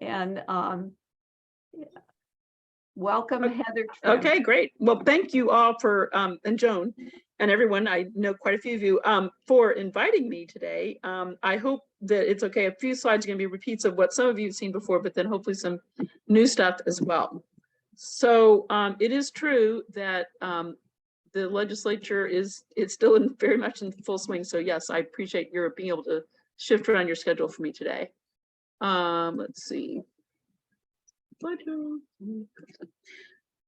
And welcome, Heather. Okay, great. Well, thank you all for, and Joan and everyone, I know quite a few of you, for inviting me today. I hope that it's okay. A few slides are going to be repeats of what some of you have seen before, but then hopefully some new stuff as well. So it is true that the legislature it's still very much in full swing. So yes, I appreciate your being able to shift around your schedule for me today. Let's see.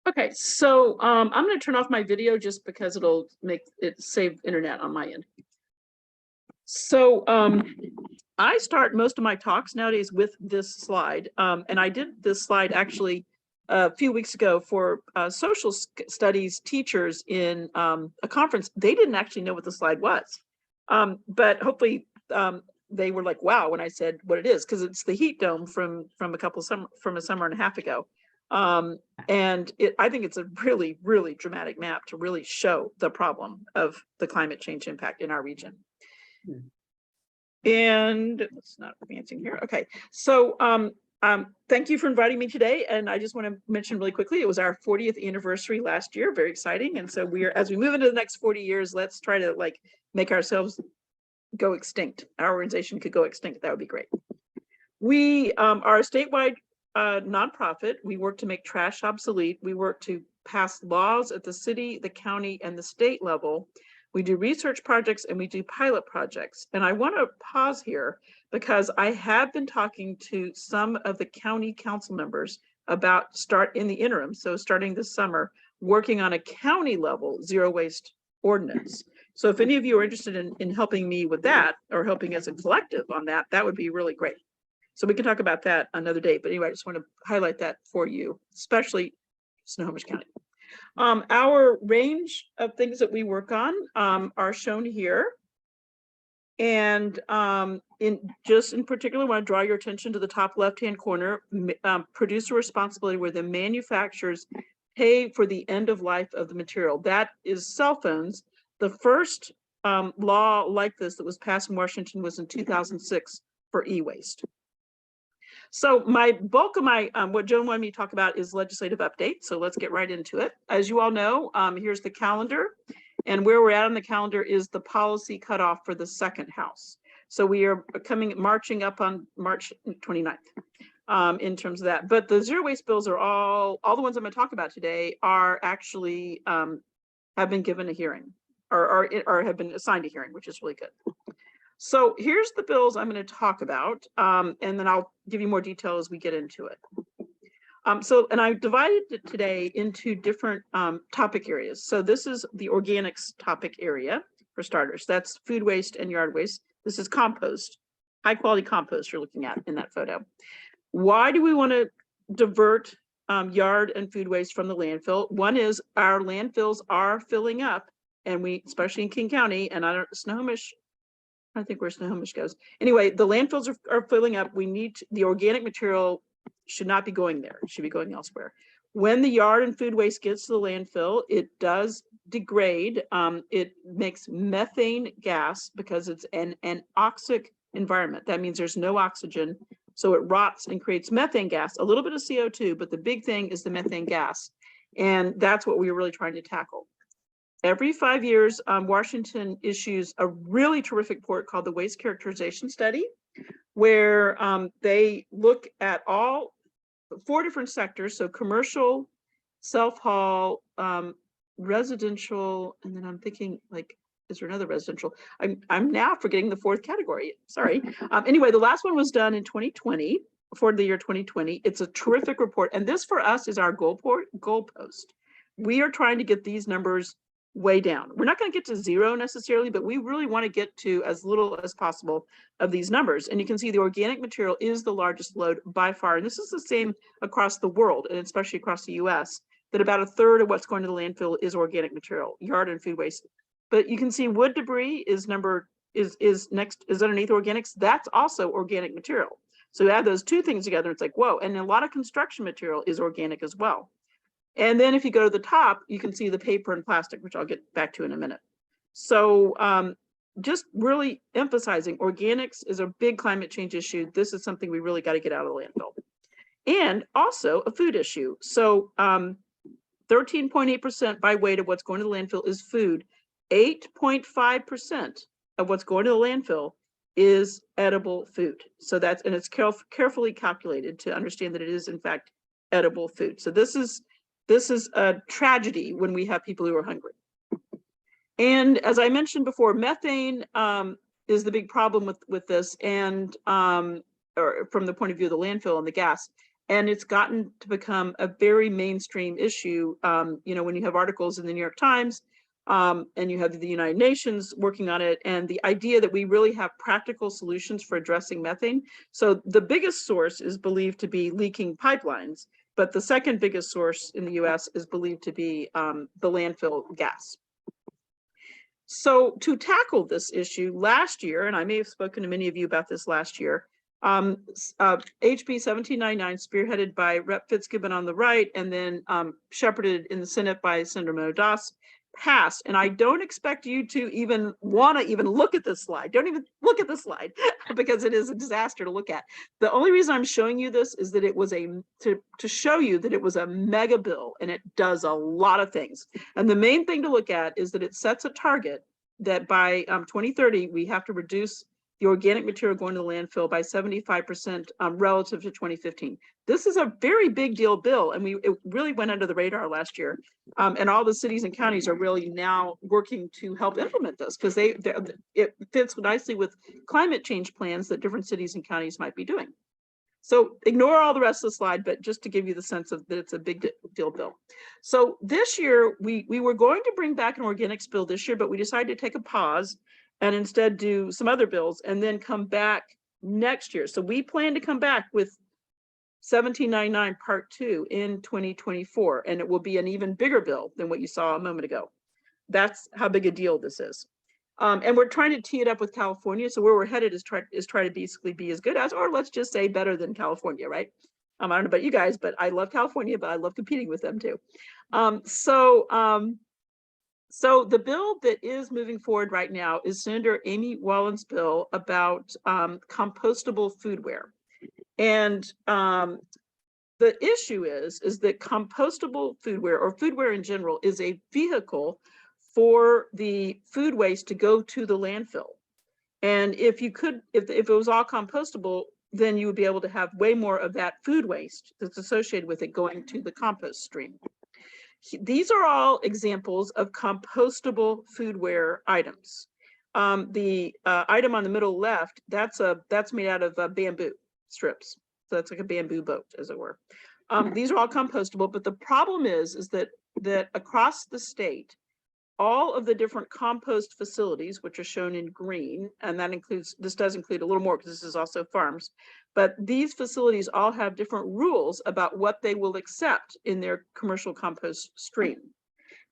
Okay, so I'm going to turn off my video just because it'll make it save internet on my end. So I start most of my talks nowadays with this slide, and I did this slide actually a few weeks ago for social studies teachers in a conference. They didn't actually know what the slide was, but hopefully they were like, wow, when I said what it is, because it's the heat dome from a summer and a half ago. And I think it's a really, really dramatic map to really show the problem of the climate change impact in our region. And it's not advancing here. Okay, so thank you for inviting me today. And I just want to mention really quickly, it was our 40th anniversary last year, very exciting. And so as we move into the next 40 years, let's try to like make ourselves go extinct. Our organization could go extinct. That would be great. We are a statewide nonprofit. We work to make trash obsolete. We work to pass laws at the city, the county, and the state level. We do research projects and we do pilot projects. And I want to pause here because I have been talking to some of the county council members about in the interim, so starting this summer, working on a county level zero waste ordinance. So if any of you are interested in helping me with that, or helping as a collective on that, that would be really great. So we can talk about that another day. But anyway, I just want to highlight that for you, especially Snohomish County. Our range of things that we work on are shown here. And in particular, I want to draw your attention to the top left-hand corner, producer responsibility, where the manufacturers pay for the end of life of the material. That is cell phones. The first law like this that was passed in Washington was in 2006 for e-waste. So my bulk of my, what Joan wanted me to talk about is legislative update. So let's get right into it. As you all know, here's the calendar. And where we're at on the calendar is the policy cutoff for the second house. So we are marching up on March 29th in terms of that. But the zero waste bills are all the ones I'm going to talk about today are actually have been given a hearing or have been assigned a hearing, which is really good. So here's the bills I'm going to talk about, and then I'll give you more detail as we get into it. And I've divided it today into different topic areas. So this is the organics topic area for starters. That's food waste and yard waste. This is compost, high quality compost you're looking at in that photo. Why do we want to divert yard and food waste from the landfill? One is our landfills are filling up, and especially in King County, and Snohomish, I think where Snohomish goes. Anyway, the landfills are filling up. We need the organic material should not be going there. It should be going elsewhere. When the yard and food waste gets to the landfill, it does degrade. It makes methane gas because it's an anoxic environment. That means there's no oxygen. So it rots and creates methane gas, a little bit of CO2, but the big thing is the methane gas. And that's what we're really trying to tackle. Every 5 years, Washington issues a really terrific report called the Waste Characterization Study, where they look at all 4 different sectors. So commercial, self-haul, residential, and then I'm thinking, like, is there another residential? I'm now forgetting the 4th category. Sorry. Anyway, the last one was done in 2020, for the year 2020. It's a terrific report. And this for us is our goalpost. We are trying to get these numbers way down. We're not going to get to 0 necessarily, but we really want to get to as little as possible of these numbers. And you can see the organic material is the largest load by far. And this is the same across the world, and especially across the US, that about 1/3 of what's going to the landfill is organic material, yard and food waste. But you can see wood debris is next, is underneath organics. That's also organic material. So you add those 2 things together, it's like, whoa. And a lot of construction material is organic as well. And then if you go to the top, you can see the paper and plastic, which I'll get back to in a minute. So just really emphasizing organics is a big climate change issue. This is something we really got to get out of the landfill. and also a food issue. So 13.8% by weight of what's going to the landfill is food. 8.5% of what's going to the landfill is edible food. So that's, and it's carefully calculated to understand that it is in fact edible food. So this is a tragedy when we have people who are hungry. And as I mentioned before, methane is the big problem with this, and or from the point of view of the landfill and the gas. And it's gotten to become a very mainstream issue. You know, when you have articles in the New York Times, and you have the United Nations working on it, and the idea that we really have practical solutions for addressing methane. So the biggest source is believed to be leaking pipelines, but the second biggest source in the US is believed to be the landfill gas. So to tackle this issue last year, and I may have spoken to many of you about this last year, HB 1799, spearheaded by Rep. Fitzgibbon on the right, and then shepherded in the Senate by Senator Moe Das, passed. And I don't expect you to even want to even look at this slide. Don't even look at this slide because it is a disaster to look at. The only reason I'm showing you this is that it was to show you that it was a mega bill, and it does a lot of things. And the main thing to look at is that it sets a target that by 2030, we have to reduce the organic material going to the landfill by 75% relative to 2015. This is a very big deal bill, and it really went under the radar last year. And all the cities and counties are really now working to help implement this, because it fits nicely with climate change plans that different cities and counties might be doing. So ignore all the rest of the slide, but just to give you the sense of that it's a big deal bill. So this year, we were going to bring back an organics bill this year, but we decided to take a pause and instead do some other bills and then come back next year. So we plan to come back with 1799 Part 2 in 2024, and it will be an even bigger bill than what you saw a moment ago. That's how big a deal this is. And we're trying to tee it up with California. So where we're headed is try to basically be as good as, or let's just say better than California, right? I don't know about you guys, but I love California, but I love competing with them too. So the bill that is moving forward right now is Senator Amy Wallen's bill about compostable foodware. And the issue is that compostable foodware, or foodware in general, is a vehicle for the food waste to go to the landfill. And if it was all compostable, then you would be able to have way more of that food waste that's associated with it going to the compost stream. These are all examples of compostable foodware items. The item on the middle left, that's made out of bamboo strips. So that's like a bamboo boat, as it were. These are all compostable, but the problem is that across the state, all of the different compost facilities, which are shown in green, and this does include a little more because this is also farms, but these facilities all have different rules about what they will accept in their commercial compost stream.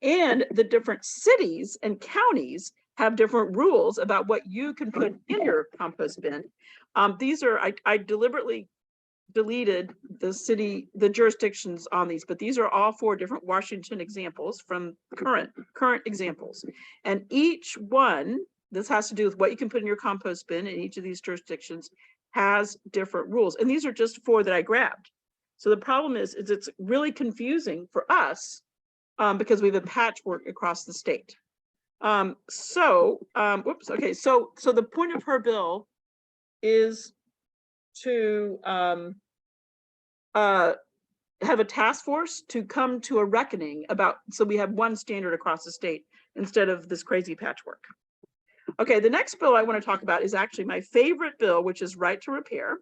And the different cities and counties have different rules about what you can put in your compost bin. These are, I deliberately deleted the jurisdictions on these, but these are all 4 different Washington examples from current examples. And each one, this has to do with what you can put in your compost bin in each of these jurisdictions, has different rules. And these are just 4 that I grabbed. So the problem is it's really confusing for us because we have a patchwork across the state. Okay, so the point of her bill is to have a task force to come to a reckoning about, so we have one standard across the state instead of this crazy patchwork. Okay, the next bill I want to talk about is actually my favorite bill, which is Right to Repair.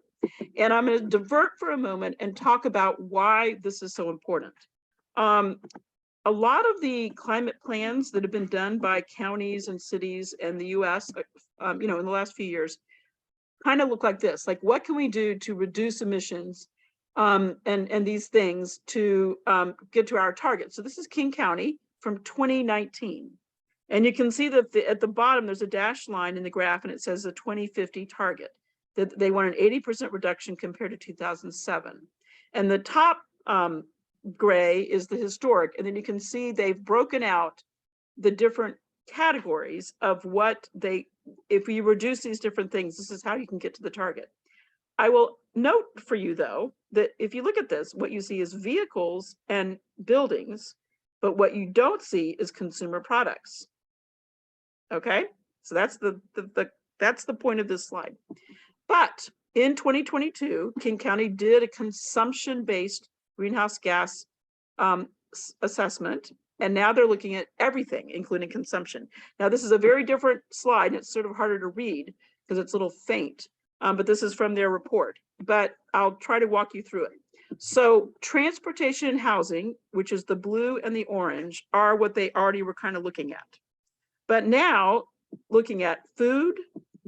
And I'm going to divert for a moment and talk about why this is so important. A lot of the climate plans that have been done by counties and cities in the US, in the last few years, kind of look like this. Like, what can we do to reduce emissions and these things to get to our target? So this is King County from 2019. And you can see that at the bottom, there's a dashed line in the graph, and it says the 2050 target, that they want an 80% reduction compared to 2007. And the top gray is the historic. And then you can see they've broken out the different categories of what if we reduce these different things, this is how you can get to the target. I will note for you though, that if you look at this, what you see is vehicles and buildings, but what you don't see is consumer products. Okay, so that's that's the point of this slide. But in 2022, King County did a consumption-based greenhouse gas assessment, and now they're looking at everything, including consumption. Now, this is a very different slide, and it's sort of harder to read because it's a little faint, but this is from their report, but I'll try to walk you through it. So transportation and housing, which is the blue and the orange, are what they already were kind of looking at. But now, looking at food,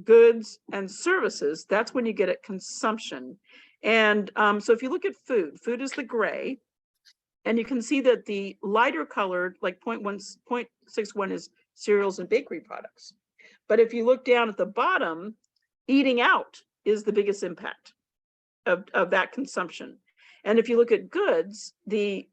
goods, and services, that's when you get at consumption. And so if you look at food, food is the gray, and you can see that the lighter colored, like 0.61 is cereals and bakery products. But if you look down at the bottom, eating out is the biggest impact of that consumption. And if you look at goods, you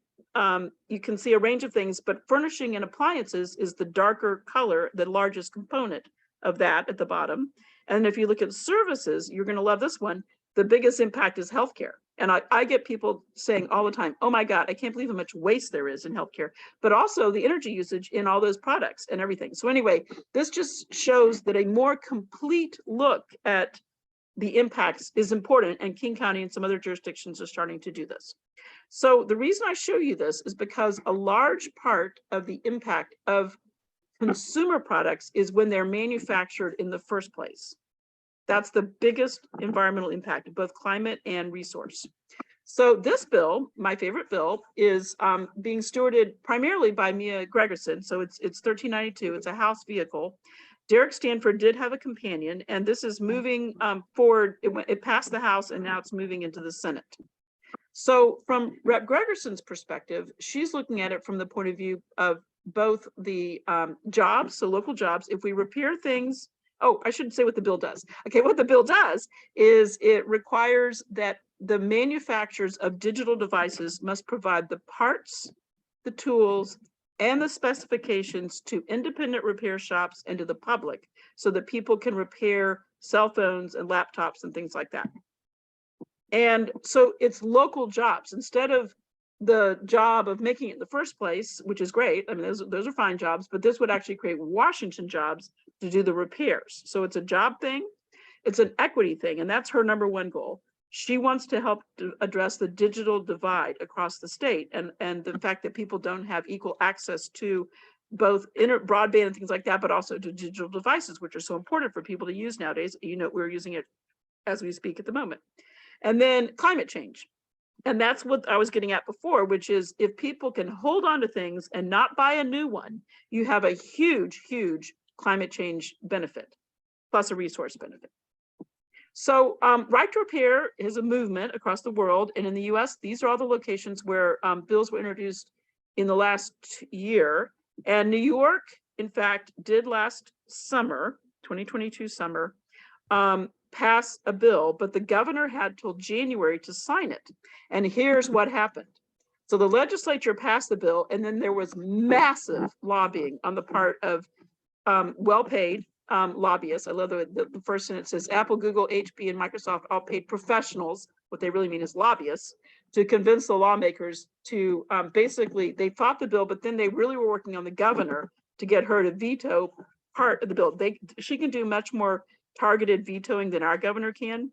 can see a range of things, but furnishing and appliances is the darker color, the largest component of that at the bottom. And if you look at services, you're going to love this one. The biggest impact is healthcare. And I get people saying all the time, oh my God, I can't believe how much waste there is in healthcare, but also the energy usage in all those products and everything. So anyway, this just shows that a more complete look at the impacts is important, and King County and some other jurisdictions are starting to do this. So the reason I show you this is because a large part of the impact of consumer products is when they're manufactured in the first place. That's the biggest environmental impact of both climate and resource. So this bill, my favorite bill, is being stewarded primarily by Mia Gregerson. So it's 1392. It's a House vehicle. Derek Stanford did have a companion, and this is moving forward. It passed the House, and now it's moving into the Senate. So from Rep. Gregerson's perspective, she's looking at it from the point of view of both the jobs, so local jobs. If we repair things, oh, I shouldn't say what the bill does. Okay, what the bill does is it requires that the manufacturers of digital devices must provide the parts, the tools, and the specifications to independent repair shops and to the public so that people can repair cell phones and laptops and things like that. And so it's local jobs instead of the job of making it in the first place, which is great. I mean, those are fine jobs, but this would actually create Washington jobs to do the repairs. So it's a job thing, it's an equity thing, and that's her number one goal. She wants to help to address the digital divide across the state and the fact that people don't have equal access to both broadband and things like that, but also to digital devices, which are so important for people to use nowadays. You know, we're using it as we speak at the moment. And then climate change. And that's what I was getting at before, which is if people can hold on to things and not buy a new one, you have a huge, huge climate change benefit, plus a resource benefit. So right to repair is a movement across the world. And in the US, these are all the locations where bills were introduced in the last year. And New York, in fact, did last summer, 2022 summer, pass a bill, but the governor had till January to sign it. And here's what happened. So the legislature passed the bill, and then there was massive lobbying on the part of well-paid lobbyists. I love the first sentence says Apple, Google, HP, and Microsoft all paid professionals, what they really mean is lobbyists, to convince the lawmakers to basically, they fought the bill, but then they really were working on the governor to get her to veto part of the bill. She can do much more targeted vetoing than our governor can,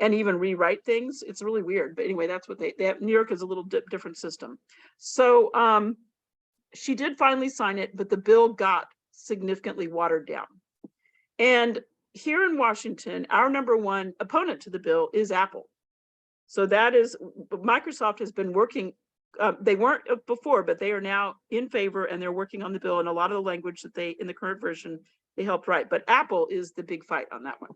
and even rewrite things. It's really weird, but anyway, that's what they have. New York is a little different system. So she did finally sign it, but the bill got significantly watered down. And here in Washington, our number one opponent to the bill is Apple. So that is, Microsoft has been working, they weren't before, but they are now in favor, and they're working on the bill, and a lot of the language that they, in the current version, they helped write, but Apple is the big fight on that one.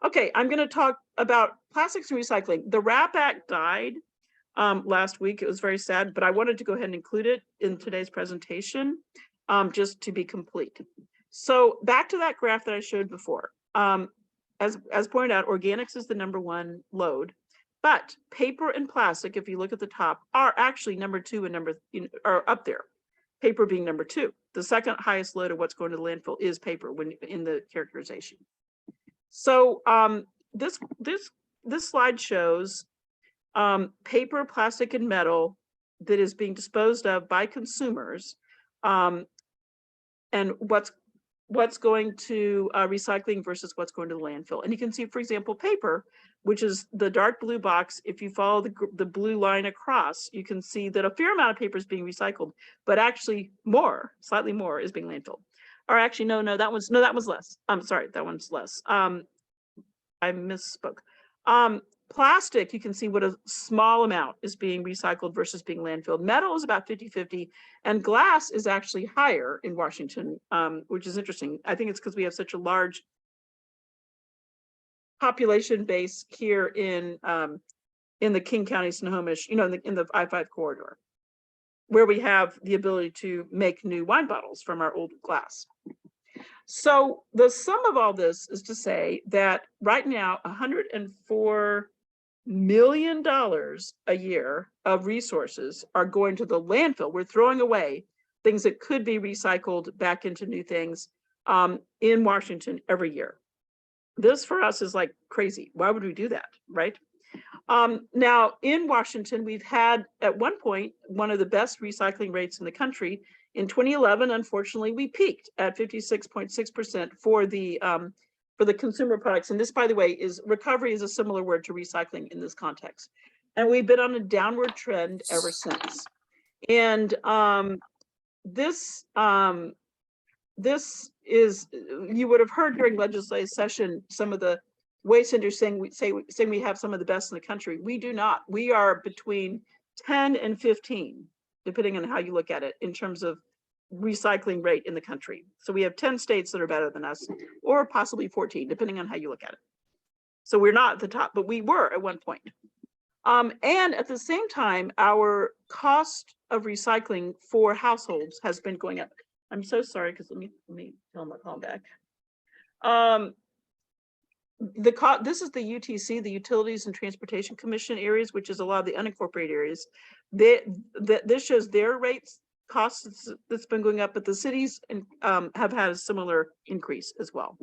Okay, I'm going to talk about plastics and recycling. The RAP Act died last week. It was very sad, but I wanted to go ahead and include it in today's presentation just to be complete. So back to that graph that I showed before. As pointed out, organics is the number one load, but paper and plastic, if you look at the top, are actually number two and are up there. Paper being number two. The second highest load of what's going to the landfill is paper when in the characterization. So this this slide shows paper, plastic, and metal that is being disposed of by consumers, and what's going to recycling versus what's going to the landfill. And you can see, for example, paper, which is the dark blue box. If you follow the blue line across, you can see that a fair amount of paper is being recycled, but actually slightly more is being landfilled. Or actually, no, that one's less. I'm sorry, that one's less. I misspoke. Plastic, you can see what a small amount is being recycled versus being landfilled. Metal is about 50-50, and glass is actually higher in Washington, which is interesting. I think it's because we have such a large population base here in the King County, Snohomish, in the I-5 corridor, where we have the ability to make new wine bottles from our old glass. So the sum of all this is to say that right now, $104 million a year of resources are going to the landfill. We're throwing away things that could be recycled back into new things in Washington every year. This for us is like crazy. Why would we do that, right? Now in Washington, we've had at one point one of the best recycling rates in the country. In 2011, unfortunately, we peaked at 56.6% for the consumer products. And this, by the way, recovery is a similar word to recycling in this context. And we've been on a downward trend ever since. And this is, you would have heard during legislative session some of the waste industry saying we have some of the best in the country. We do not. We are between 10 and 15, depending on how you look at it, in terms of recycling rate in the country. So we have 10 states that are better than us, or possibly 14, depending on how you look at it. So we're not at the top, but we were at one point. And at the same time, our cost of recycling for households has been going up. I'm so sorry, because let me tell them I'll call back. This is the UTC, the Utilities and Transportation Commission areas, which is a lot of the unincorporated areas. This shows their rates, costs that's been going up, but the cities have had a similar increase as well.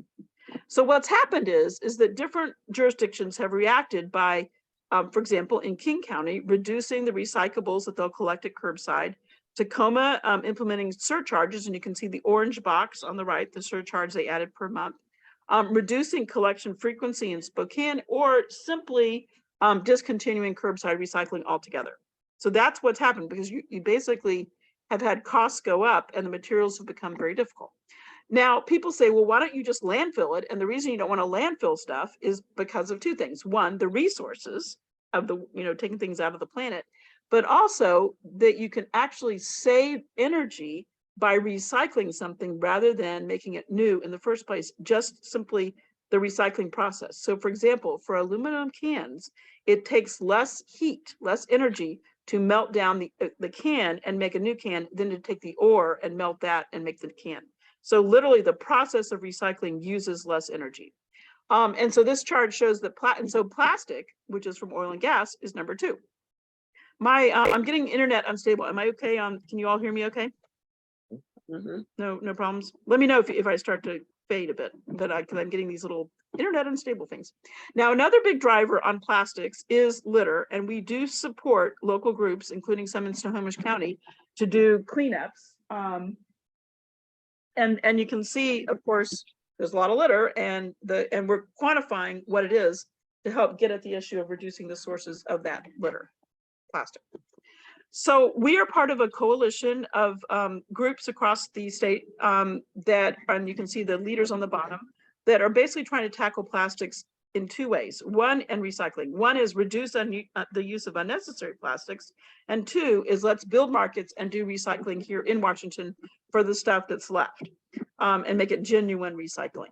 So what's happened is that different jurisdictions have reacted by, for example, in King County, reducing the recyclables that they'll collect at curbside. Tacoma implementing surcharges, and you can see the orange box on the right, the surcharge they added per month. Reducing collection frequency in Spokane, or simply discontinuing curbside recycling altogether. So that's what's happened, because you basically have had costs go up and the materials have become very difficult. Now, people say, well, why don't you just landfill it? And the reason you don't want to landfill stuff is because of two things. One, the resources of taking things out of the planet, but also that you can actually save energy by recycling something rather than making it new in the first place, just simply the recycling process. So for example, for aluminum cans, it takes less heat, less energy to melt down the can and make a new can than to take the ore and melt that and make the can. So literally the process of recycling uses less energy. And so this chart shows that plastic, which is from oil and gas, is number 2. I'm getting internet unstable. Am I okay can you all hear me okay? Mm-hmm. No problems. Let me know if I start to fade a bit, but because I'm getting these little internet unstable things. Now, another big driver on plastics is litter, and we do support local groups, including some in Snohomish County, to do cleanups. And you can see, of course, there's a lot of litter, and we're quantifying what it is to help get at the issue of reducing the sources of that litter, plastic. So we are part of a coalition of groups across the state that, and you can see the leaders on the bottom, that are basically trying to tackle plastics in 2 ways. One, and recycling. One is reduce the use of unnecessary plastics. And 2 is let's build markets and do recycling here in Washington for the stuff that's left and make it genuine recycling.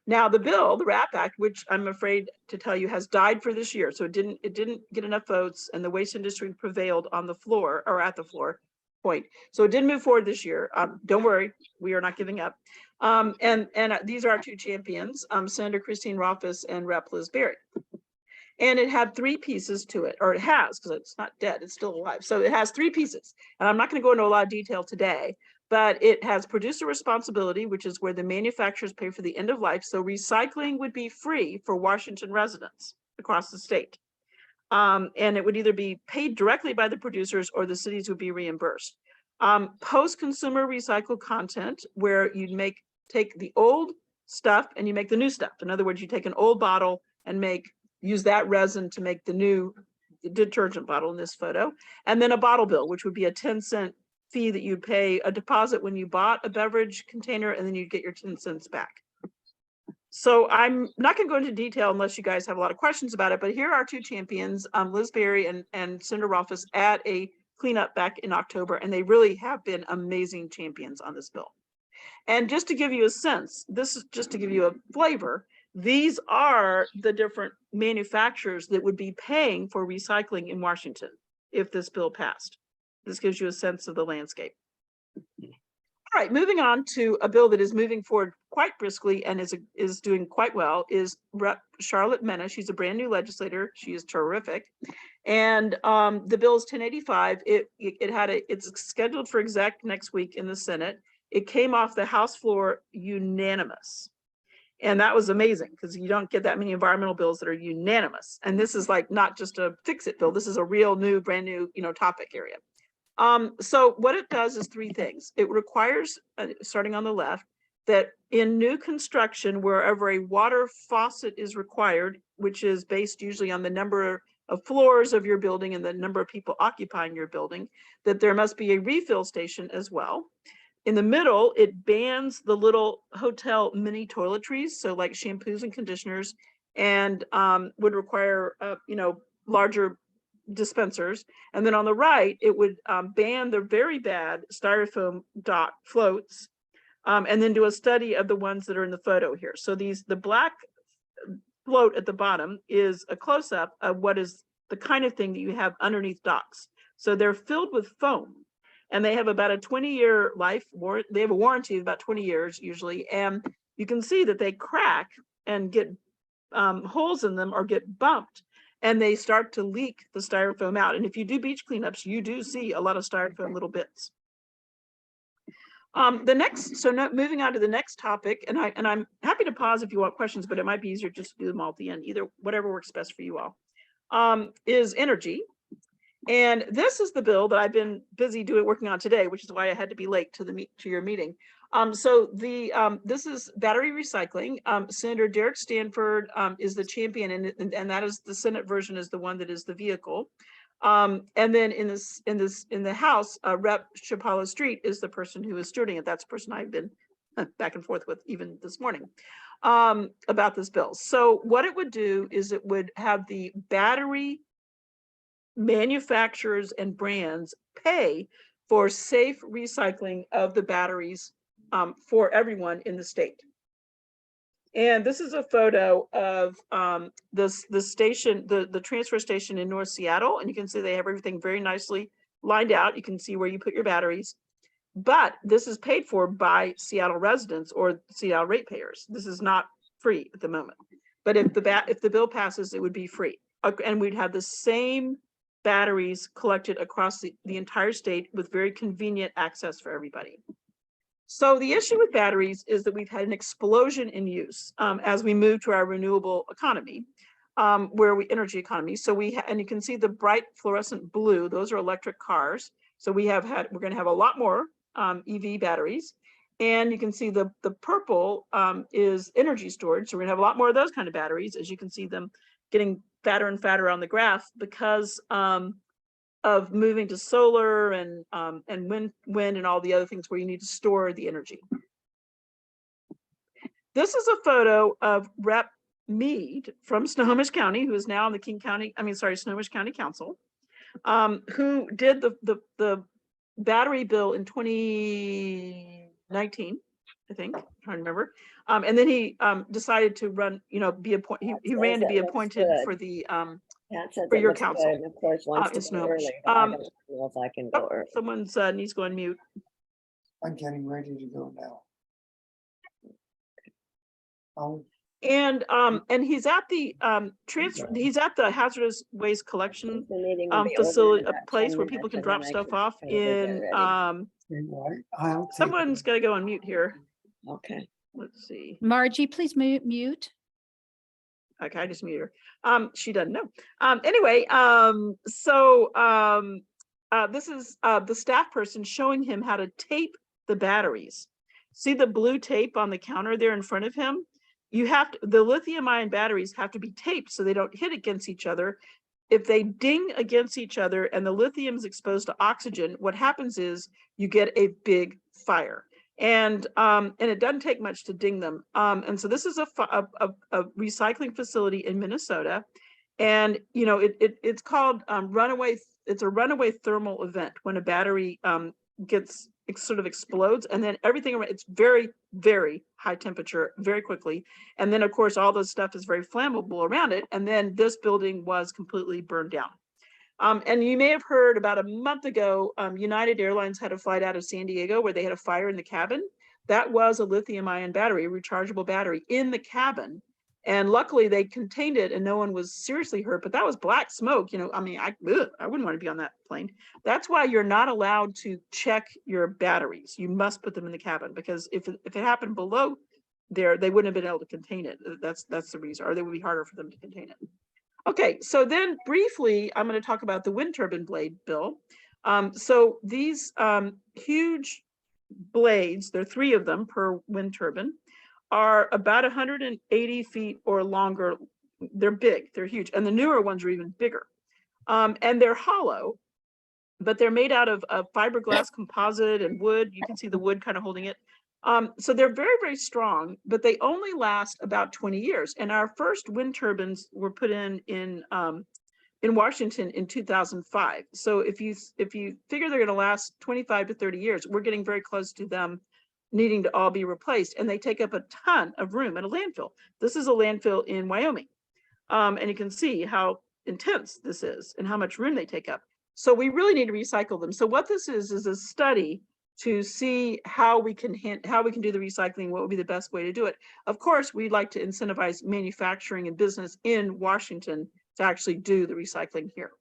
Now the bill, the RAP Act, which I'm afraid to tell you has died for this year. So it didn't get enough votes, and the waste industry prevailed on the floor, or at the floor point. So it didn't move forward this year. Don't worry, we are not giving up. And these are our 2 champions, Senator Christine Rothfuss and Rep. Liz Barrett. And it had 3 pieces to it, or it has, because it's not dead, it's still alive. So it has 3 pieces. And I'm not going to go into a lot of detail today, but it has producer responsibility, which is where the manufacturers pay for the end of life. So recycling would be free for Washington residents. across the state. And it would either be paid directly by the producers or the cities would be reimbursed. Post-consumer recycled content, where you'd take the old stuff and you make the new stuff. In other words, you take an old bottle and use that resin to make the new detergent bottle in this photo, and then a bottle bill, which would be a 10-cent fee that you'd pay a deposit when you bought a beverage container, and then you'd get your 10 cents back. So I'm not going to go into detail unless you guys have a lot of questions about it, but here are two champions, Liz Berry and Senator Rolfes, at a cleanup back in October, and they really have been amazing champions on this bill. And just to give you a sense, this is just to give you a flavor, these are the different manufacturers that would be paying for recycling in Washington if this bill passed. This gives you a sense of the landscape. All right, moving on to a bill that is moving forward quite briskly and is doing quite well is Rep. Charlotte Mena. She's a brand new legislator. She is terrific. And the bill is 1085. It's scheduled for exec next week in the Senate. It came off the House floor unanimous. And that was amazing because you don't get that many environmental bills that are unanimous. And this is like not just a fix-it bill. This is a real new, brand new, topic area. So what it does is three things. It requires, starting on the left, that in new construction, wherever a water faucet is required, which is based usually on the number of floors of your building and the number of people occupying your building, that there must be a refill station as well. In the middle, it bans the little hotel mini toiletries, so like shampoos and conditioners, and would require, larger dispensers. And then on the right, it would ban the very bad styrofoam dock floats, and then do a study of the ones that are in the photo here. So the black float at the bottom is a close-up of what is the kind of thing that you have underneath docks. So they're filled with foam, and they have about a 20-year life warranty. They have a warranty of about 20 years usually, and you can see that they crack and get holes in them or get bumped, and they start to leak the styrofoam out. And if you do beach cleanups, you do see a lot of styrofoam little bits. Moving on to the next topic, and I'm happy to pause if you want questions, but it might be easier just to do them all at the end, either whatever works best for you all, is energy. And this is the bill that I've been busy working on today, which is why I had to be late to your meeting. This is battery recycling. Senator Derek Stanford is the champion, and that is the Senate version is the one that is the vehicle. And then in the House, Rep. Chapala Street is the person who is stewarding it. That's the person I've been back and forth with even this morning about this bill. So what it would do is it would have the battery manufacturers and brands pay for safe recycling of the batteries for everyone in the state. And this is a photo of the station, the transfer station in North Seattle, and you can see they have everything very nicely lined out. You can see where you put your batteries, but this is paid for by Seattle residents or Seattle ratepayers. This is not free at the moment, but if the bill passes, it would be free, and we'd have the same batteries collected across the entire state with very convenient access for everybody. So the issue with batteries is that we've had an explosion in use as we move to our renewable economy, energy economy. So and you can see the bright fluorescent blue, those are electric cars. So we're going to have a lot more EV batteries. And you can see the purple is energy storage. So we're gonna have a lot more of those kind of batteries, as you can see them getting fatter and fatter on the graph because of moving to solar and wind and all the other things where you need to store the energy. This is a photo of Rep. Mead from Snohomish County, who is now on the Snohomish County Council, who did the battery bill in 2019, I think, I'm trying to remember. And then he decided to run, be appointed. He ran to be appointed for the for your council. And of course, wants to go early, but I don't know if I can go early. Someone's needs to go on mute. I'm getting ready to go now. And he's at the he's at the hazardous waste collection facility, a place where people can drop stuff off in someone's got to go on mute here. Okay. Let's see. Margie, please mute. Okay, I just muted her. She doesn't know. Anyway, this is the staff person showing him how to tape the batteries. See the blue tape on the counter there in front of him? The lithium ion batteries have to be taped so they don't hit against each other. If they ding against each other and the lithium is exposed to oxygen, what happens is you get a big fire. And it doesn't take much to ding them. And so this is a recycling facility in Minnesota. And, you know, it's called runaway. It's a runaway thermal event when a battery it sort of explodes, and then everything around, it's very, very high temperature very quickly. And then of course, all this stuff is very flammable around it. And then this building was completely burned down. And you may have heard about a month ago, United Airlines had a flight out of San Diego where they had a fire in the cabin. That was a lithium ion battery, a rechargeable battery in the cabin. And luckily they contained it and no one was seriously hurt, but that was black smoke. You know, I mean, I wouldn't want to be on that plane. That's why you're not allowed to check your batteries. You must put them in the cabin, because if it happened below there, they wouldn't have been able to contain it. That's the reason, or they would be harder for them to contain it. Okay, so then briefly, I'm going to talk about the wind turbine blade bill. So these huge blades, there are 3 of them per wind turbine, are about 180 feet or longer. They're big, they're huge, and the newer ones are even bigger. And they're hollow, but they're made out of fiberglass composite and wood. You can see the wood kind of holding it. So they're very, very strong, but they only last about 20 years. And our first wind turbines were put in Washington in 2005. So if you figure they're going to last 25 to 30 years, we're getting very close to them needing to all be replaced, and they take up a ton of room at a landfill. This is a landfill in Wyoming. And you can see how intense this is and how much room they take up. So we really need to recycle them. So what this is a study to see how we can do the recycling, what would be the best way to do it. Of course, we'd like to incentivize manufacturing and business in Washington to actually do the recycling here.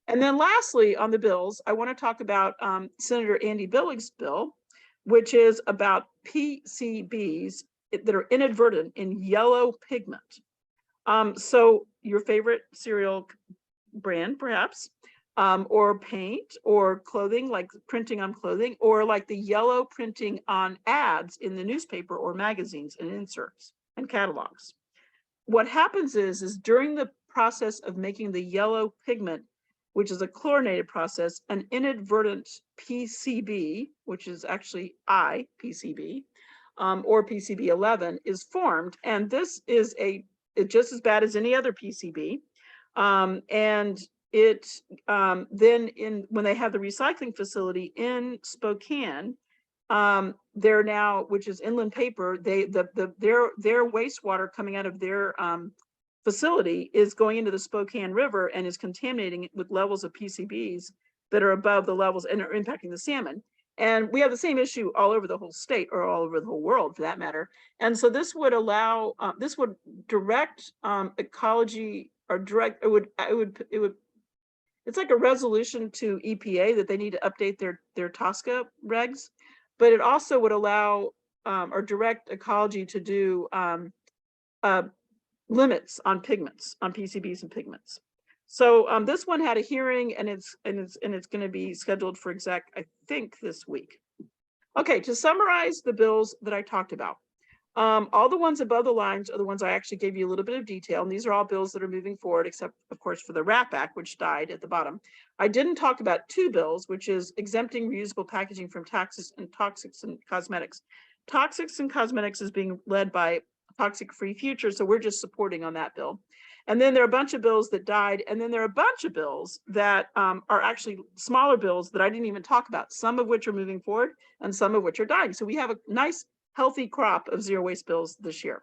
And then lastly, on the bills, I want to talk about Senator Andy Billig's bill, which is about PCBs that are inadvertent in yellow pigment. So your favorite cereal brand, perhaps, or paint or clothing, like printing on clothing, or like the yellow printing on ads in the newspaper or magazines and inserts and catalogs. What happens is during the process of making the yellow pigment, which is a chlorinated process, an inadvertent PCB, which is actually IPCB, or PCB11 is formed. And this is it's just as bad as any other PCB. And it then when they have the recycling facility in Spokane, they're now, which is Inland Paper, their wastewater coming out of their facility is going into the Spokane River and is contaminating it with levels of PCBs that are above the levels and are impacting the salmon. And we have the same issue all over the whole state, or all over the whole world for that matter. And so this would allow, this would direct ecology, or direct, it's like a resolution to EPA that they need to update their TSCA regs, but it also would allow or direct ecology to do limits on pigments, on PCBs and pigments. So this one had a hearing, and it's going to be scheduled for exec, I think, this week. Okay, to summarize the bills that I talked about, all the ones above the lines are the ones I actually gave you a little bit of detail, and these are all bills that are moving forward, except of course for the RAP Act, which died at the bottom. I didn't talk about 2 bills, which is exempting reusable packaging from taxes and toxics and cosmetics. Toxics and cosmetics is being led by Toxic Free Future, so we're just supporting on that bill. And then there are a bunch of bills that died, and then there are a bunch of bills that are actually smaller bills that I didn't even talk about, some of which are moving forward and some of which are dying. So we have a nice healthy crop of zero waste bills this year.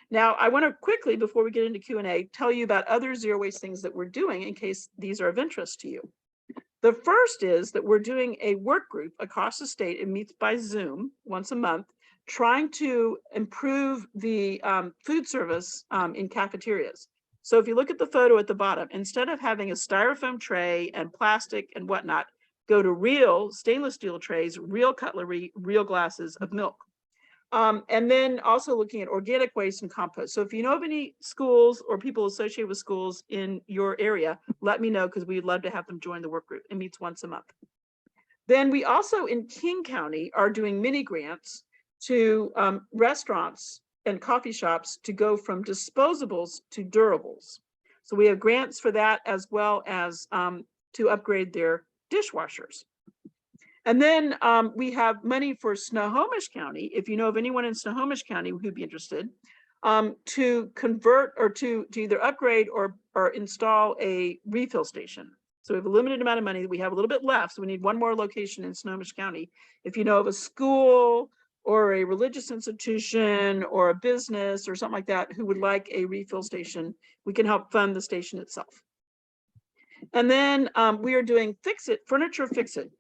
Now, I want to quickly, before we get into Q&A, tell you about other zero waste things that we're doing in case these are of interest to you. The first is that we're doing a work group across the state. It meets by Zoom once a month, trying to improve the food service in cafeterias. So if you look at the photo at the bottom, instead of having a styrofoam tray and plastic and whatnot, go to real stainless steel trays, real cutlery, real glasses of milk. And then also looking at organic waste and compost. So if you know of any schools or people associated with schools in your area, let me know, because we'd love to have them join the work group. It meets once a month. Then we also in King County are doing mini grants to restaurants and coffee shops to go from disposables to durables. So we have grants for that, as well as to upgrade their dishwashers. And then we have money for Snohomish County, if you know of anyone in Snohomish County who'd be interested, to convert or to either upgrade or install a refill station. So we have a limited amount of money. We have a little bit left, so we need one more location in Snohomish County. If you know of a school or a religious institution or a business or something like that who would like a refill station, we can help fund the station itself. And then we are doing Furniture Fix It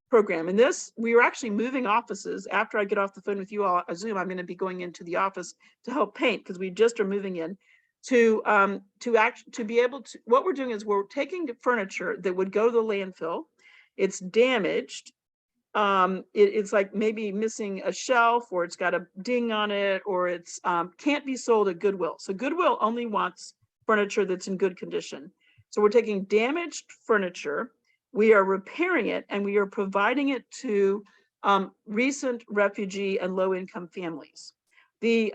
program. And this, we are actually moving offices. After I get off the phone with you all on Zoom, I'm going to be going into the office to help paint, because we just are moving in to be able to, what we're doing is we're taking furniture that would go to the landfill. It's damaged. It's like maybe missing a shelf, or it's got a ding on it, or it's can't be sold at Goodwill. So Goodwill only wants furniture that's in good condition. So we're taking damaged furniture, we are repairing it, and we are providing it to recent refugee and low-income families. The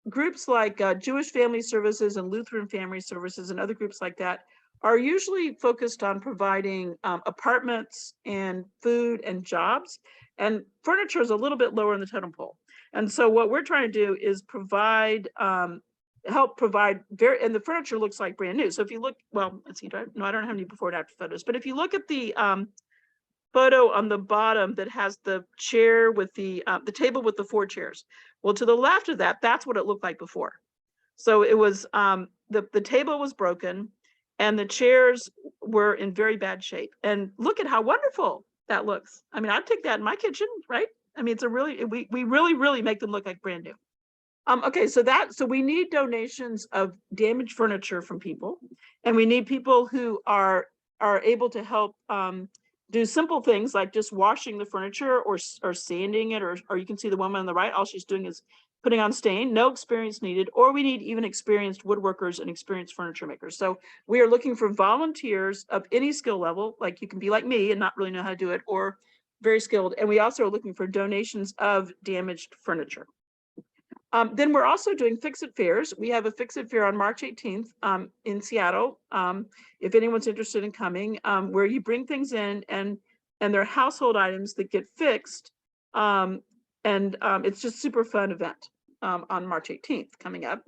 groups like Jewish Family Services and Lutheran Family Services and other groups like that are usually focused on providing apartments and food and jobs, and furniture is a little bit lower in the totem pole. And so what we're trying to do is provide help provide and the furniture looks like brand new. So if you look, well, let's see, I don't have any before and after photos, but if you look at the photo on the bottom that has the chair with the table with the 4 chairs, well, to the left of that, that's what it looked like before. So it was the table was broken and the chairs were in very bad shape. And look at how wonderful that looks. I mean, I'd take that in my kitchen, right? I mean, it's a really, we really make them look like brand new. Okay, so we need donations of damaged furniture from people, and we need people who are able to help do simple things like just washing the furniture or sanding it, or you can see the woman on the right, all she's doing is putting on stain, no experience needed, or we need even experienced woodworkers and experienced furniture makers. So we are looking for volunteers of any skill level, like you can be like me and not really know how to do it, or very skilled. And we also are looking for donations of damaged furniture. Then we're also doing Fix-It fairs. We have a Fix-It fair on March 18th in Seattle. If anyone's interested in coming, where you bring things in and they're household items that get fixed. It's just super fun event on March 18th coming up.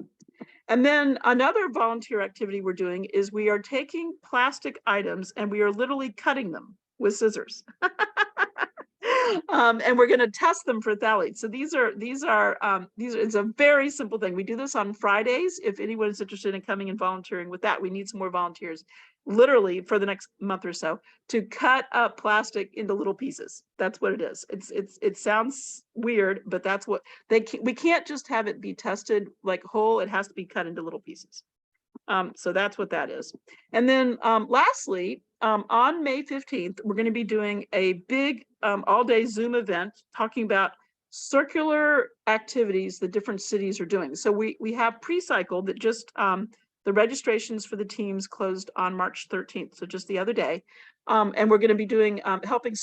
And then another volunteer activity we're doing is we are taking plastic items and we are literally cutting them with scissors. And we're going to test them for phthalates. So these are it's a very simple thing. We do this on Fridays. If anyone is interested in coming and volunteering with that, we need some more volunteers, literally for the next month or so, to cut up plastic into little pieces. That's what it is. It sounds weird, but that's what we can't just have it be tested like whole. It has to be cut into little pieces. So that's what that is. And then lastly, on May 15th, we're going to be doing a big all-day Zoom event talking about circular activities that different cities are doing. So we have Pre-Cycle that just, the registrations for the teams closed on March 13th, so just the other day. And we're going to be doing, helping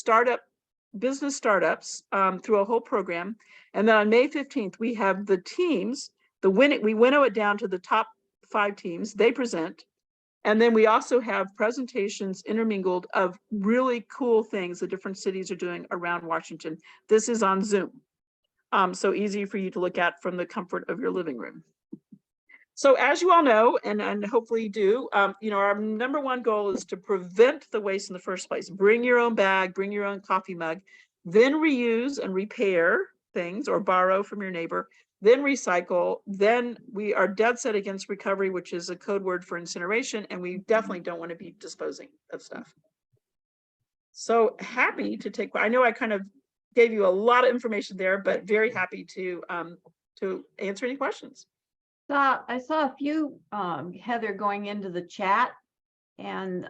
business startups through a whole program. And then on May 15th, we have the teams, we winnow it down to the top 5 teams, they present. And then we also have presentations intermingled of really cool things that different cities are doing around Washington. This is on Zoom, so easy for you to look at from the comfort of your living room. So as you all know, and hopefully you do, our number 1 goal is to prevent the waste in the first place. Bring your own bag, bring your own coffee mug, then reuse and repair things or borrow from your neighbor, then recycle. Then we are dead set against recovery, which is a code word for incineration, and we definitely don't want to be disposing of stuff. So happy to take, I know I kind of gave you a lot of information there, but very happy to answer any questions. I saw a few, Heather, going into the chat, and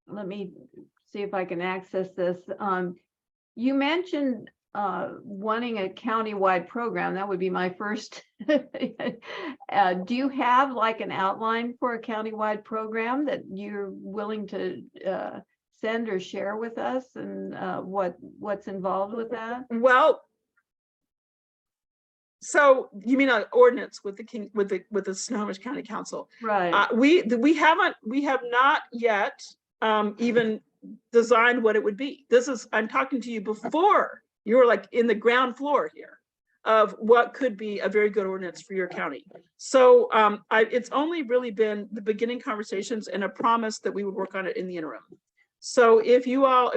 let me see if I can access this. You mentioned wanting a countywide program. That would be my first. Do you have like an outline for a countywide program that you're willing to send or share with us, and what's involved with that? Well, so you mean an ordinance with the Snohomish County Council? Right. We have not yet even designed what it would be. I'm talking to you before you were like in the ground floor here of what could be a very good ordinance for your county. So it's only really been the beginning conversations and a promise that we would work on it in the interim. So if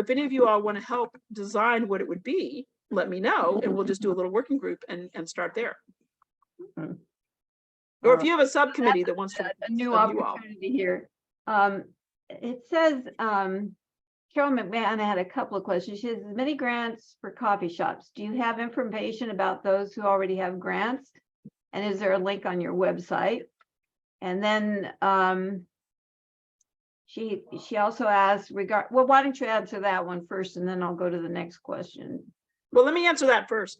any of you all want to help design what it would be, let me know, and we'll just do a little working group and start there. Mhm. Or if you have a subcommittee that wants to. A new of you all. opportunity here. It says, Carol McMahon had a couple of questions. She has many grants for coffee shops. Do you have information about those who already have grants? And is there a link on your website? And then she also asked well, why don't you answer that one first, and then I'll go to the next question. Well, let me answer that first.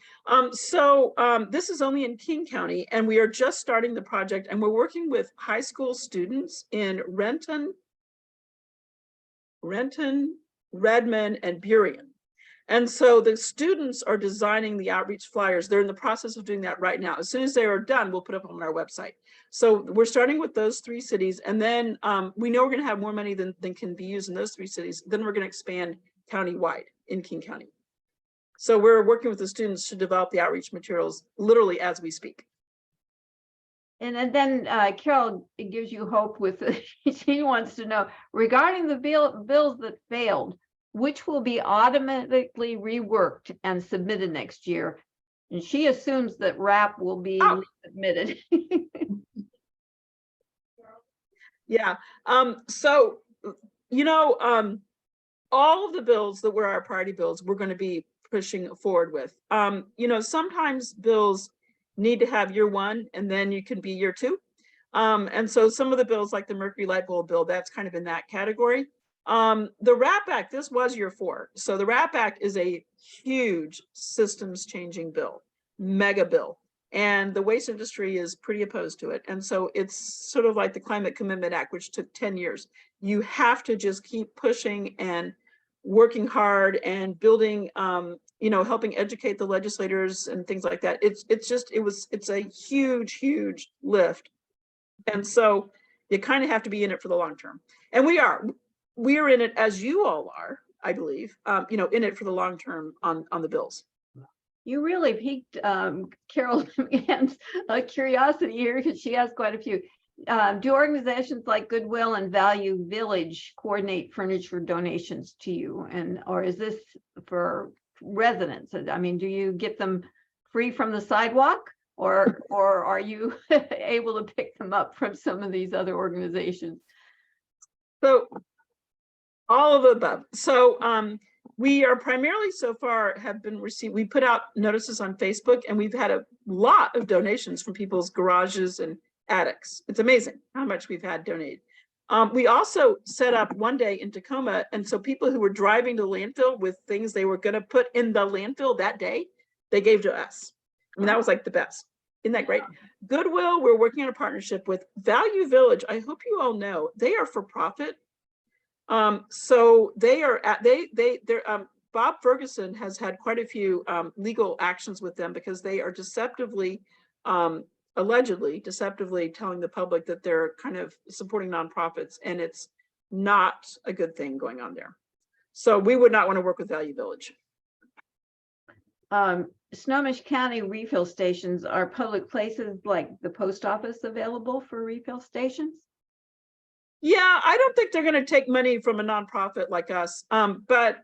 This is only in King County, and we are just starting the project, and we're working with high school students in Renton, Redmond, and Burien. And so the students are designing the outreach flyers. They're in the process of doing that right now. As soon as they are done, we'll put up on our website. So we're starting with those 3 cities. And then we know we're going to have more money than can be used in those 3 cities. Then we're going to expand countywide in King County. So we're working with the students to develop the outreach materials literally as we speak. And then Carol, it gives you hope with, she wants to know, regarding the bills that failed, which will be automatically reworked and submitted next year. And she assumes that RAP will be submitted. Yeah. All of the bills that were our priority bills, we're going to be pushing forward with. Sometimes bills need to have year 1 and then you can be year 2. And so some of the bills like the Mercury light bulb bill, that's kind of in that category. The RAP Act, this was year 4. So the RAP Act is a huge systems changing bill, mega bill. And the waste industry is pretty opposed to it. And so it's sort of like the Climate Commitment Act, which took 10 years. You have to just keep pushing and working hard and building, helping educate the legislators and things like that. It's a huge lift. And so you kind of have to be in it for the long term. And we are in it, as you all are, I believe, in it for the long term on the bills. You really piqued Carol McMahon's curiosity here, because she has quite a few. Do organizations like Goodwill and Value Village coordinate furniture donations to you, or is this for residents? I mean, do you get them free from the sidewalk, or are you able to pick them up from some of these other organizations? So all of the above. So we are primarily so far we put out notices on Facebook, and we've had a lot of donations from people's garages and attics. It's amazing how much we've had donated. We also set up one day in Tacoma, and so people who were driving to landfill with things they were going to put in the landfill that day, they gave to us. I mean, that was like the best. Isn't that great? Goodwill, we're working on a partnership with. Value Village, I hope you all know, they are for profit. So they are Bob Ferguson has had quite a few legal actions with them because they are allegedly deceptively telling the public that they're kind of supporting nonprofits, and it's not a good thing going on there. So we would not want to work with Value Village. Snohomish County refill stations are public places like the post office available for refill stations? Yeah, I don't think they're going to take money from a nonprofit like us. But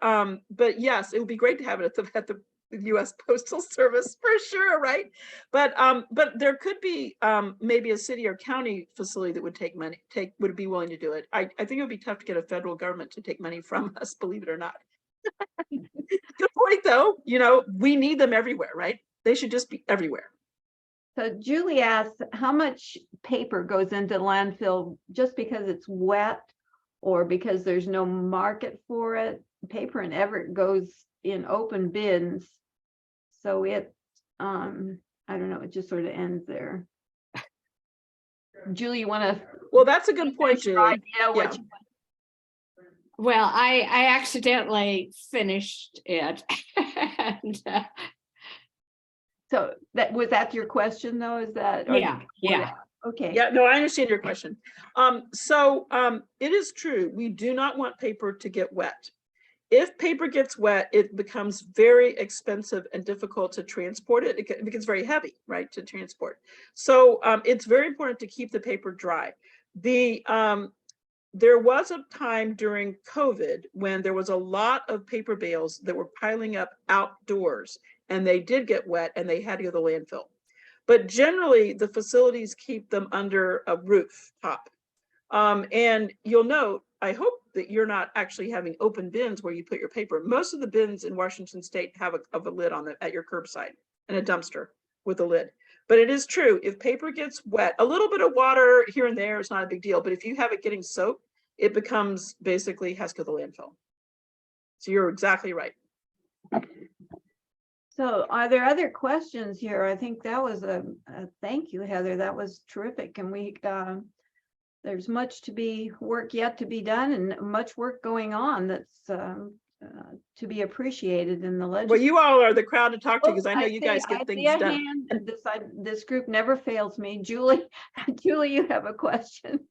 yes, it would be great to have it at the U.S. Postal Service for sure, right? But there could be maybe a city or county facility that would would be willing to do it. I think it would be tough to get a federal government to take money from us, believe it or not. Good point, though. We need them everywhere, right? They should just be everywhere. So Julie asked, how much paper goes into landfill just because it's wet or because there's no market for it? Paper in Everett goes in open bins So it, I don't know, it just sort of ends there. Julie, you want to? Well, that's a good point, Julie. Yeah, what Yeah. Well, I accidentally finished it. And, So that, was that your question though? Is that? or- yeah. Okay. Yeah, no, I understand your question. It is true, we do not want paper to get wet. If paper gets wet, it becomes very expensive and difficult to transport it. It becomes very heavy, right, to transport. So it's very important to keep the paper dry. There was a time during COVID when there was a lot of paper bales that were piling up outdoors, and they did get wet and they had to go to the landfill. But generally, the facilities keep them under a roof top. And you'll note, I hope that you're not actually having open bins where you put your paper. Most of the bins in Washington State have a lid on it at your curbside and a dumpster with a lid. But it is true, if paper gets wet, a little bit of water here and there is not a big deal. But if you have it getting soaked, it becomes basically has to go to the landfill. So you're exactly right. So are there other questions here? I think that was a thank you, Heather. That was terrific. And we, there's much work yet to be done and much work going on that's to be appreciated in the Well, legislature. you all are the crowd to talk to because I know you guys get things done. This group never fails me. Julie, you have a question.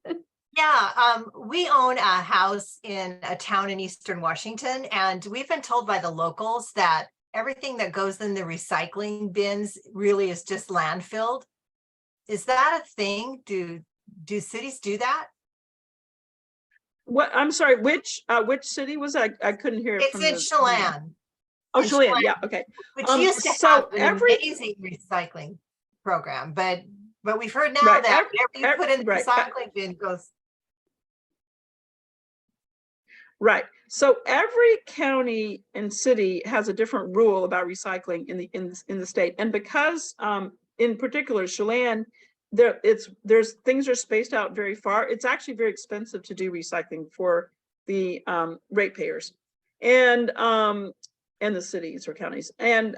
Yeah, we own a house in a town in Eastern Washington, and we've been told by the locals that everything that goes in the recycling bins really is just landfilled. Is that a thing? Do cities do that? What, I'm sorry, which city was that? I couldn't hear it. It's from in the- Chelan, Oh, in Chelan, Chelan. yeah, okay. which Um, used to so have an every- amazing recycling program, but we've heard now Right, that whatever you put in the right, recycling bin goes. Right. So every county and city has a different rule about recycling in the state. And because in particular, Chelan, there's things are spaced out very far. It's actually very expensive to do recycling for the ratepayers and the cities or counties. And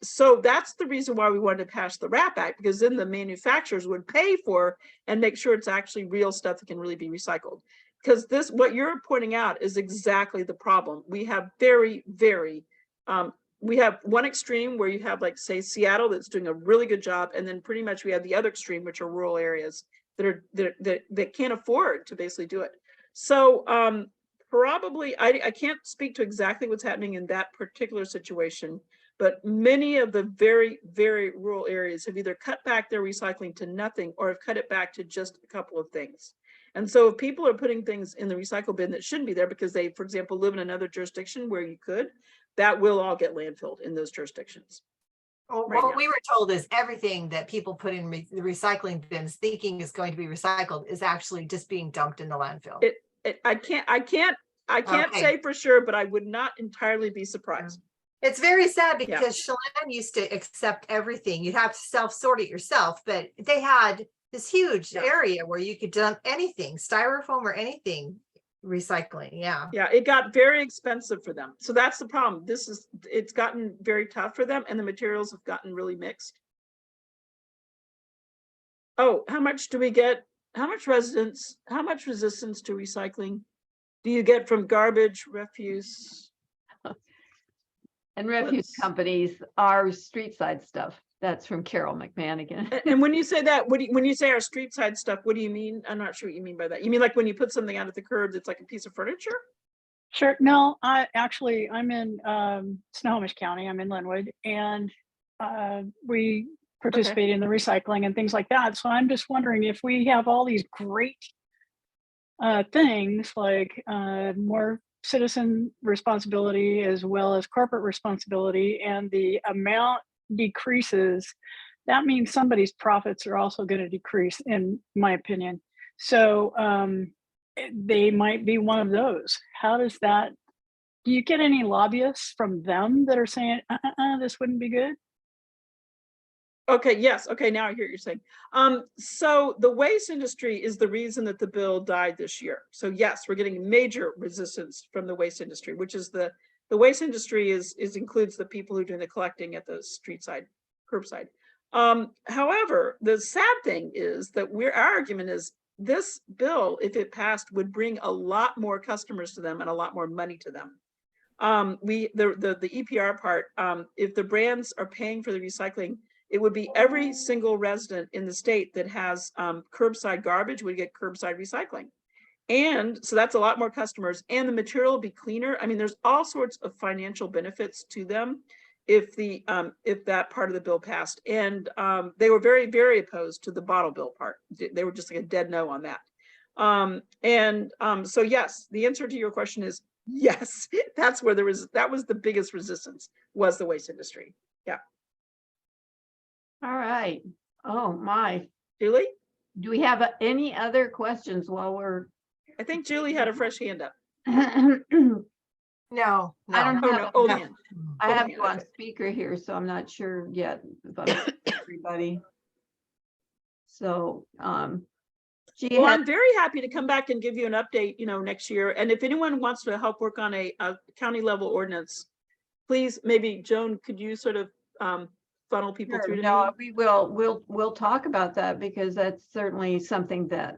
so that's the reason why we wanted to pass the RAP Act, because then the manufacturers would pay for and make sure it's actually real stuff that can really be recycled. Because this, what you're pointing out is exactly the problem. We have we have one extreme where you have, like, say, Seattle that's doing a really good job. And then pretty much we have the other extreme, which are rural areas that can't afford to basically do it. So probably, I can't speak to exactly what's happening in that particular situation, but many of the very rural areas have either cut back their recycling to nothing or have cut it back to just a couple of things. And so if people are putting things in the recycle bin that shouldn't be there because they, for example, live in another jurisdiction where you could, that will all get landfilled in those jurisdictions. Well, Right what now. we were told is everything that people put in the recycling bins thinking is going to be recycled is actually just being dumped in the landfill. I can't Okay. say for sure, but I would not entirely be surprised. It's very sad Yeah. because Chelan used to accept everything. You'd have to self-sort it yourself, but they had this huge Yeah. area where you could dump anything, styrofoam or anything, recycling. Yeah. Yeah, it got very expensive for them. So that's the problem. It's gotten very tough for them and the materials have gotten really mixed. Oh, how much do we get? How much resistance to recycling do you get from garbage, refuse? And refuse companies are street side stuff. That's from Carol McMahon. And when you say that, when you say our street side stuff, what do you mean? I'm not sure what you mean by that. You mean like when you put something out at the curb that's like a piece of furniture? Sure. No, I'm in Snohomish County. I'm in Linwood, and we participate in the recycling and things like that. So I'm just wondering if we have all these great things like more citizen responsibility as well as corporate responsibility, and the amount decreases, that means somebody's profits are also going to decrease, in my opinion. So they might be one of those. How does that, do you get any lobbyists from them that are saying, this wouldn't be good? Okay, yes. Okay, now I hear what you're saying. So the waste industry is the reason that the bill died this year. So yes, we're getting major resistance from the waste industry, which is the The waste industry includes the people who are doing the collecting at the street side, curbside. However, the sad thing is that our argument is this bill, if it passed, would bring a lot more customers to them and a lot more money to them. The EPR part, if the brands are paying for the recycling, it would be every single resident in the state that has curbside garbage would get curbside recycling. And so that's a lot more customers, and the material will be cleaner. I mean, there's all sorts of financial benefits to them if that part of the bill passed. And they were very, very opposed to the bottle bill part. They were just like a dead no on that. So yes, the answer to your question is yes. That was the biggest resistance, was the waste industry. Yeah. All right. Oh, my. Julie? Do we have any other questions while we're? I think Julie had a fresh hand up. I No, don't no. have, Oh, no. man. I have okay, you on okay. speaker here, so I'm not sure yet if I'm everybody. So, she Well, had, I'm very happy to come back and give you an update, next year. And if anyone wants to help work on a county level ordinance, please, maybe Joan, could you sort of funnel people through to me? no, we'll talk about that, because that's certainly something that,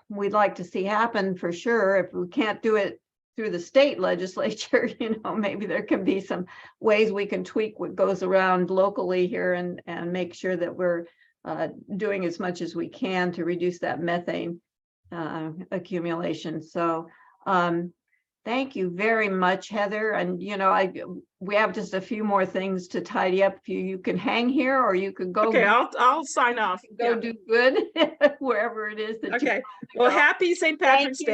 we'd like to see happen for sure. If we can't do it through the state legislature, maybe there can be some ways we can tweak what goes around locally here and make sure that we're doing as much as we can to reduce that methane accumulation. So thank you very much, Heather. And we have just a few more things to tidy up. You can hang here, or you can go. Okay, I'll sign off. Go Yeah. do good wherever it is that you. Okay. Well, happy St. Patrick's you. Day.